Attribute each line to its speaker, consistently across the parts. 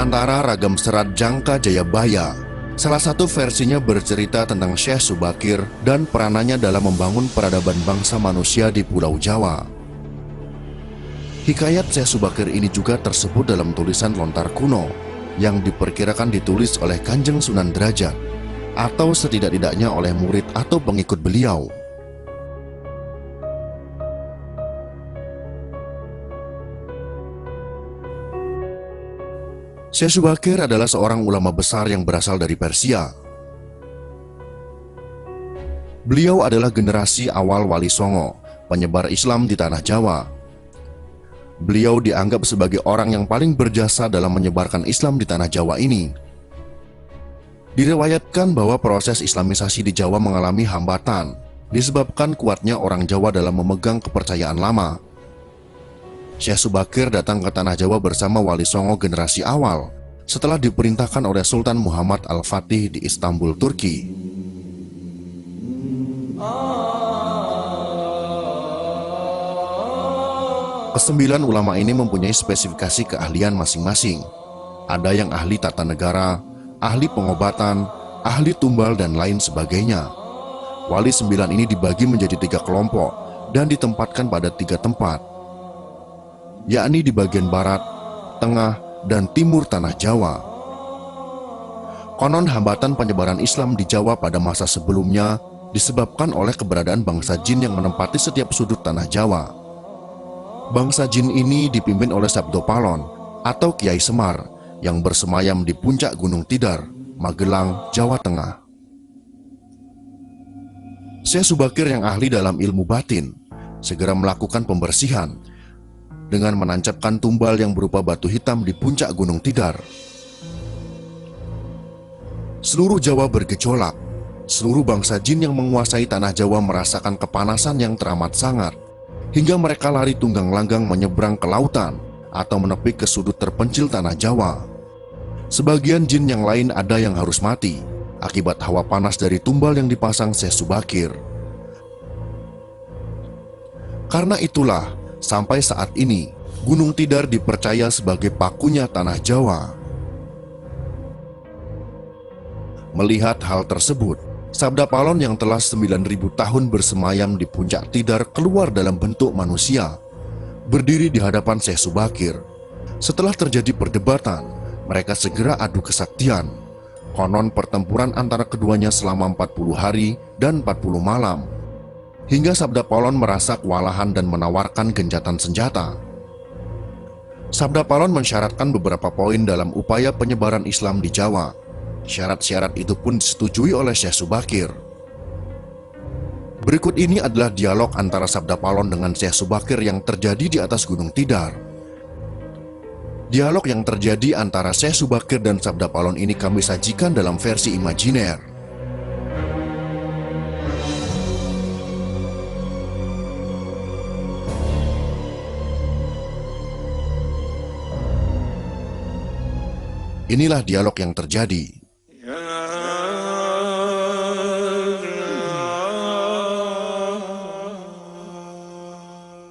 Speaker 1: antara ragam serat Jangka Jayabaya, salah satu versinya bercerita tentang Syekh Subakir dan peranannya dalam membangun peradaban bangsa manusia di Pulau Jawa. Hikayat Syekh Subakir ini juga tersebut dalam tulisan lontar kuno yang diperkirakan ditulis oleh Kanjeng Sunan Derajat atau setidak-tidaknya oleh murid atau pengikut beliau. Syekh Subakir adalah seorang ulama besar yang berasal dari Persia. Beliau adalah generasi awal Wali Songo, penyebar Islam di tanah Jawa. Beliau dianggap sebagai orang yang paling berjasa dalam menyebarkan Islam di tanah Jawa ini. Diriwayatkan bahwa proses Islamisasi di Jawa mengalami hambatan disebabkan kuatnya orang Jawa dalam memegang kepercayaan lama. Syekh Subakir datang ke tanah Jawa bersama Wali Songo generasi awal setelah diperintahkan oleh Sultan Muhammad Al-Fatih di Istanbul, Turki. Kesembilan ulama ini mempunyai spesifikasi keahlian masing-masing. Ada yang ahli tata negara, ahli pengobatan, ahli tumbal, dan lain sebagainya. Wali sembilan ini dibagi menjadi 3 kelompok dan ditempatkan pada 3 tempat, yakni di bagian barat, tengah, dan timur tanah Jawa. Konon hambatan penyebaran Islam di Jawa pada masa sebelumnya disebabkan oleh keberadaan bangsa jin yang menempati setiap sudut tanah Jawa. Bangsa jin ini dipimpin oleh Sabdo Palon atau Kiai Semar yang bersemayam di puncak Gunung Tidar, Magelang, Jawa Tengah. Syekh Subakir yang ahli dalam ilmu batin segera melakukan pembersihan dengan menancapkan tumbal yang berupa batu hitam di puncak Gunung Tidar. Seluruh Jawa bergejolak. Seluruh bangsa jin yang menguasai tanah Jawa merasakan kepanasan yang teramat sangat, hingga mereka lari tunggang langgang menyeberang ke lautan atau menepi ke sudut terpencil tanah Jawa. Sebagian jin yang lain ada yang harus mati akibat hawa panas dari tumbal yang dipasang Syekh Subakir. Karena itulah, sampai saat ini, Gunung Tidar dipercaya sebagai pakunya tanah Jawa. Melihat hal tersebut, Sabda Palon yang telah 9.000 tahun bersemayam di puncak Tidar keluar dalam bentuk manusia, berdiri di hadapan Syekh Subakir. Setelah terjadi perdebatan, mereka segera adu kesaktian. Konon pertempuran antara keduanya selama 40 hari dan 40 malam. Hingga Sabda Palon merasa kewalahan dan menawarkan gencatan senjata. Sabda Palon mensyaratkan beberapa poin dalam upaya penyebaran Islam di Jawa. Syarat-syarat itu pun disetujui oleh Syekh Subakir. Berikut ini adalah dialog antara Sabda Palon dengan Syekh Subakir yang terjadi di atas Gunung Tidar. Dialog yang terjadi antara Syekh Subakir dan Sabda Palon ini kami sajikan dalam versi imajiner. Inilah dialog yang terjadi.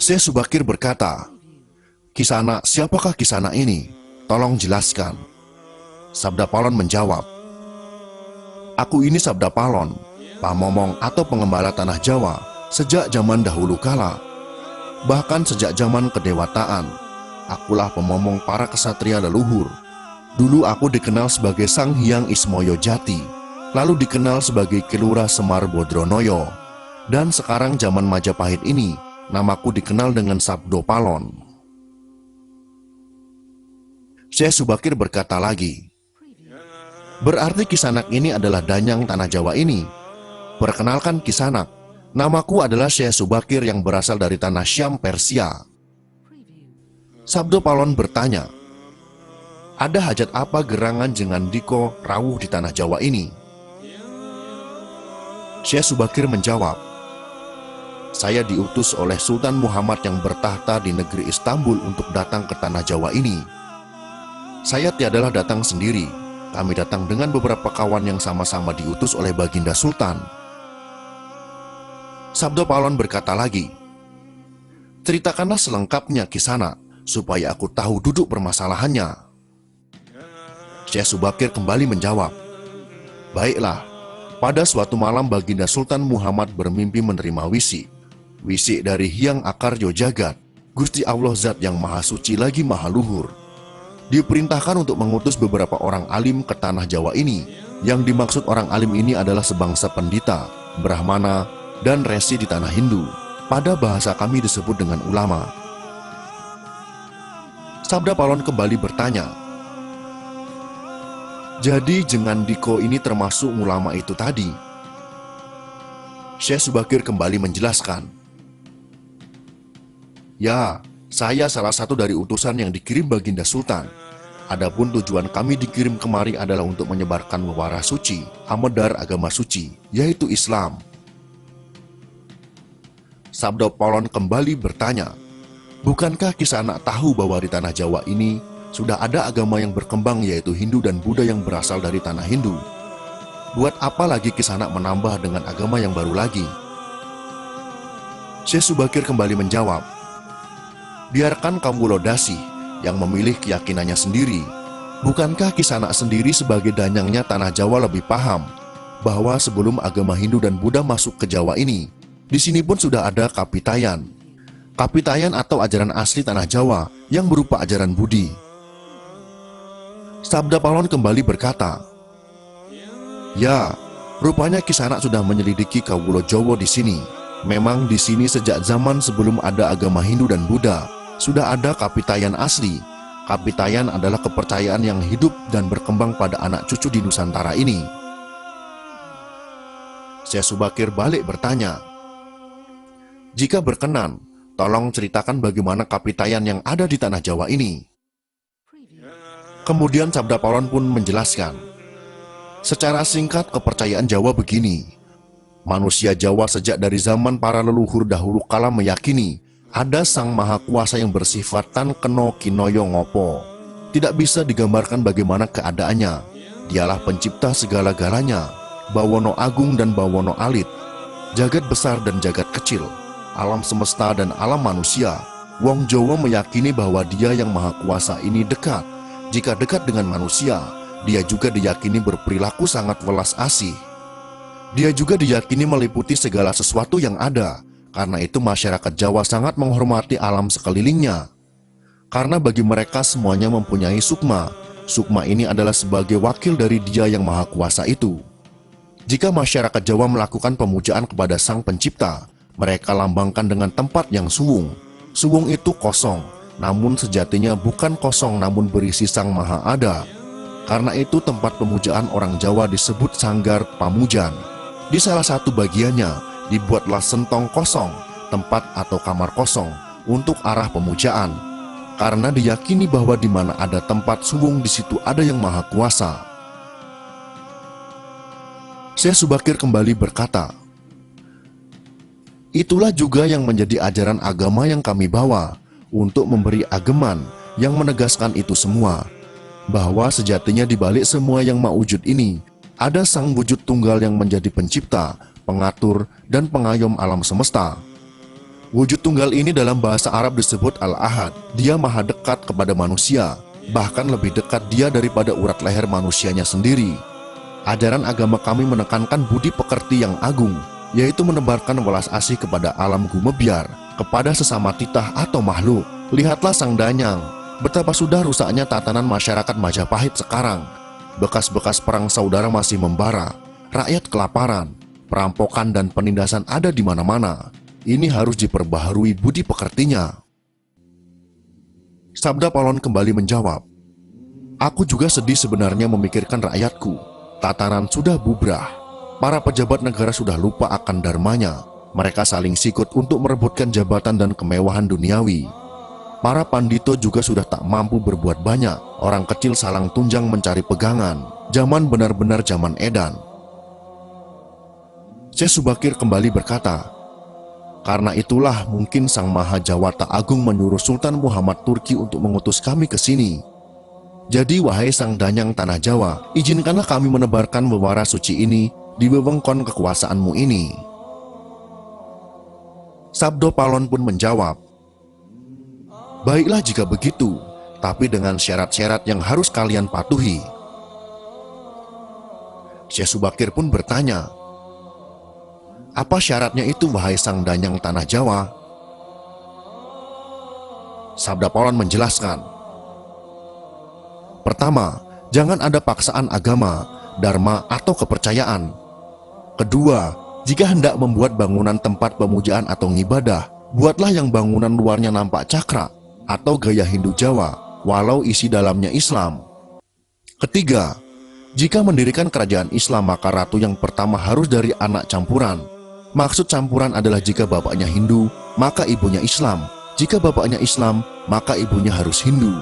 Speaker 1: Syekh Subakir berkata, "Kisana, siapakah Kisana ini? Tolong jelaskan." Sabda Palon menjawab, "Aku ini Sabda Palon, pamomong atau pengembala tanah Jawa sejak zaman dahulu kala. Bahkan sejak zaman kedewataan, akulah pemomong para kesatria leluhur. Dulu aku dikenal sebagai Sang Hyang Ismoyo Jati, lalu dikenal sebagai Kilura Semar Bodronoyo, dan sekarang zaman Majapahit ini, namaku dikenal dengan Sabdo Palon." Syekh Subakir berkata lagi, "Berarti Kisanak ini adalah danyang tanah Jawa ini. Perkenalkan Kisanak, namaku adalah Syekh Subakir yang berasal dari tanah Syam, Persia." Sabdo Palon bertanya, "Ada hajat apa gerangan Jengan Diko rawuh di tanah Jawa ini?" Syekh Subakir menjawab, "Saya diutus oleh Sultan Muhammad yang bertahta di negeri Istanbul untuk datang ke tanah Jawa ini. Saya tiadalah datang sendiri, kami datang dengan beberapa kawan yang sama-sama diutus oleh Baginda Sultan." Sabdo Palon berkata lagi, "Ceritakanlah selengkapnya Kisana, supaya aku tahu duduk permasalahannya." Syekh Subakir kembali menjawab, "Baiklah, pada suatu malam Baginda Sultan Muhammad bermimpi menerima wisi. Wisi dari Hyang Akaryo Jagat, Gusti Allah Zat yang Maha Suci lagi Maha Luhur. Diperintahkan untuk mengutus beberapa orang alim ke tanah Jawa ini. Yang dimaksud orang alim ini adalah sebangsa pendita, brahmana, dan resi di tanah Hindu. Pada bahasa kami disebut dengan ulama." Sabda Palon kembali bertanya, "Jadi Jengan Diko ini termasuk ulama itu tadi?" Syekh Subakir kembali menjelaskan, "Ya, saya salah satu dari utusan yang dikirim Baginda Sultan. Adapun tujuan kami dikirim kemari adalah untuk menyebarkan wawara suci, amedar agama suci, yaitu Islam." Sabda Palon kembali bertanya, "Bukankah Kisanak tahu bahwa di tanah Jawa ini sudah ada agama yang berkembang yaitu Hindu dan Buddha yang berasal dari tanah Hindu? Buat apa lagi Kisanak menambah dengan agama yang baru lagi?" Syekh Subakir kembali menjawab, "Biarkan kaum Wulodasi yang memilih keyakinannya sendiri. Bukankah Kisanak sendiri sebagai danyangnya tanah Jawa lebih paham bahwa sebelum agama Hindu dan Buddha masuk ke Jawa ini, di sini pun sudah ada Kapitayan. Kapitayan atau ajaran asli tanah Jawa yang berupa ajaran Budi." Sabda Palon kembali berkata, "Ya, rupanya Kisanak sudah menyelidiki Kawulo Jowo di sini. Memang di sini sejak zaman sebelum ada agama Hindu dan Buddha, sudah ada Kapitayan asli. Kapitayan adalah kepercayaan yang hidup dan berkembang pada anak cucu di Nusantara ini." Syekh Subakir balik bertanya, "Jika berkenan, tolong ceritakan bagaimana Kapitayan yang ada di tanah Jawa ini." Kemudian Sabda Palon pun menjelaskan, "Secara singkat kepercayaan Jawa begini. Manusia Jawa sejak dari zaman para leluhur dahulu kala meyakini ada Sang Maha Kuasa yang bersifat Tan Keno Kinoyo Ngopo. Tidak bisa digambarkan bagaimana keadaannya. Dialah pencipta segala-galanya, Bawono Agung dan Bawono Alit, jagat besar dan jagat kecil, alam semesta dan alam manusia. Wong Jawa meyakini bahwa Dia yang Maha Kuasa ini dekat. Jika dekat dengan manusia, Dia juga diyakini berperilaku sangat welas asih. Dia juga diyakini meliputi segala sesuatu yang ada. Karena itu masyarakat Jawa sangat menghormati alam sekelilingnya. Karena bagi mereka semuanya mempunyai sukma. Sukma ini adalah sebagai wakil dari Dia yang Maha Kuasa itu. Jika masyarakat Jawa melakukan pemujaan kepada Sang Pencipta, mereka lambangkan dengan tempat yang suwung. Suwung itu kosong, namun sejatinya bukan kosong namun berisi Sang Maha Ada. Karena itu tempat pemujaan orang Jawa disebut Sanggar Pamujan. Di salah satu bagiannya dibuatlah sentong kosong, tempat atau kamar kosong untuk arah pemujaan. Karena diyakini bahwa di mana ada tempat suwung di situ ada yang Maha Kuasa. Syekh Subakir kembali berkata, "Itulah juga yang menjadi ajaran agama yang kami bawa untuk memberi ageman yang menegaskan itu semua, bahwa sejatinya di balik semua yang maujud ini ada Sang Wujud Tunggal yang menjadi pencipta, pengatur, dan pengayom alam semesta. Wujud Tunggal ini dalam bahasa Arab disebut Al-Ahad. Dia maha dekat kepada manusia, bahkan lebih dekat Dia daripada urat leher manusianya sendiri. Ajaran agama kami menekankan budi pekerti yang agung, yaitu menebarkan welas asih kepada alam gumebyar, kepada sesama titah atau makhluk. Lihatlah Sang Danyang, betapa sudah rusaknya tatanan masyarakat Majapahit sekarang. Bekas-bekas perang saudara masih membara, rakyat kelaparan, perampokan dan penindasan ada di mana-mana. Ini harus diperbaharui budi pekertinya." Sabda Palon kembali menjawab, "Aku juga sedih sebenarnya memikirkan rakyatku. Tatanan sudah bubrah. Para pejabat negara sudah lupa akan dharmanya. Mereka saling sikut untuk merebutkan jabatan dan kemewahan duniawi. Para pandito juga sudah tak mampu berbuat banyak. Orang kecil salang tunjang mencari pegangan. Zaman benar-benar zaman edan." Syekh Subakir kembali berkata, "Karena itulah mungkin Sang Maha Jawata Agung menyuruh Sultan Muhammad Turki untuk mengutus kami ke sini. Jadi wahai Sang Danyang Tanah Jawa, izinkanlah kami menebarkan wewara suci ini di wewengkon kekuasaanmu ini." Sabda Palon pun menjawab, "Baiklah jika begitu, tapi dengan syarat-syarat yang harus kalian patuhi. Syekh Subakir pun bertanya, "Apa syaratnya itu, wahai sang danyang tanah Jawa?" Sabda Paulon menjelaskan, "Pertama, jangan ada paksaan agama, dharma, atau kepercayaan. Kedua, jika hendak membuat bangunan tempat pemujaan atau ngibadah, buatlah yang bangunan luarnya nampak cakra atau gaya Hindu Jawa, walau isi dalamnya Islam. Ketiga, jika mendirikan kerajaan Islam, maka ratu yang pertama harus dari anak campuran. Maksud campuran adalah jika bapaknya Hindu, maka ibunya Islam. Jika bapaknya Islam, maka ibunya harus Hindu.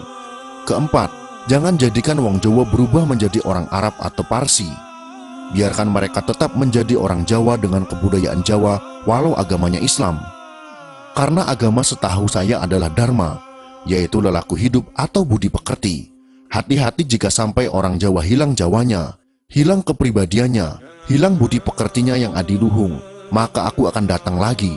Speaker 1: Keempat, jangan jadikan wong Jawa berubah menjadi orang Arab atau Parsi. Biarkan mereka tetap menjadi orang Jawa dengan kebudayaan Jawa, walau agamanya Islam. Karena agama setahu saya adalah dharma, yaitu lelaku hidup atau budi pekerti. Hati-hati jika sampai orang Jawa hilang Jawanya, hilang kepribadiannya, hilang budi pekertinya yang adiluhung, maka aku akan datang lagi.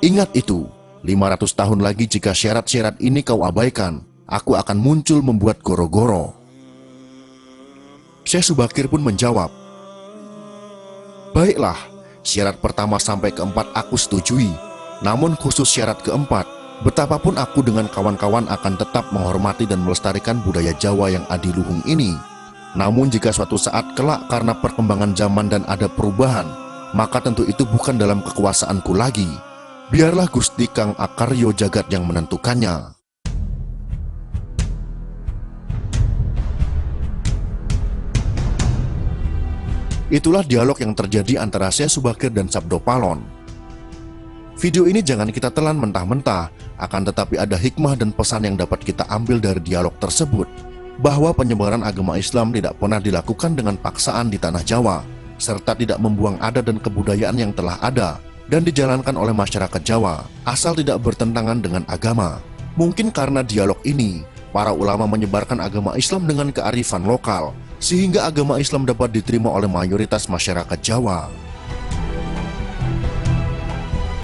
Speaker 1: Ingat itu, 500 tahun lagi jika syarat-syarat ini kau abaikan, aku akan muncul membuat goro-goro." Syekh Subakir pun menjawab, "Baiklah, syarat pertama sampai keempat aku setujui. Namun khusus syarat keempat, betapapun aku dengan kawan-kawan akan tetap menghormati dan melestarikan budaya Jawa yang adiluhung ini. Namun jika suatu saat kelak karena perkembangan zaman dan ada perubahan, maka tentu itu bukan dalam kekuasaanku lagi. Biarlah Gusti Kang Akaryo Jagat yang menentukannya." Itulah dialog yang terjadi antara Syekh Subakir dan Sabda Palon. Video ini jangan kita telan mentah-mentah, akan tetapi ada hikmah dan pesan yang dapat kita ambil dari dialog tersebut, bahwa penyebaran agama Islam tidak pernah dilakukan dengan paksaan di tanah Jawa, serta tidak membuang adat dan kebudayaan yang telah ada dan dijalankan oleh masyarakat Jawa, asal tidak bertentangan dengan agama. Mungkin karena dialog ini, para ulama menyebarkan agama Islam dengan kearifan lokal, sehingga agama Islam dapat diterima oleh mayoritas masyarakat Jawa.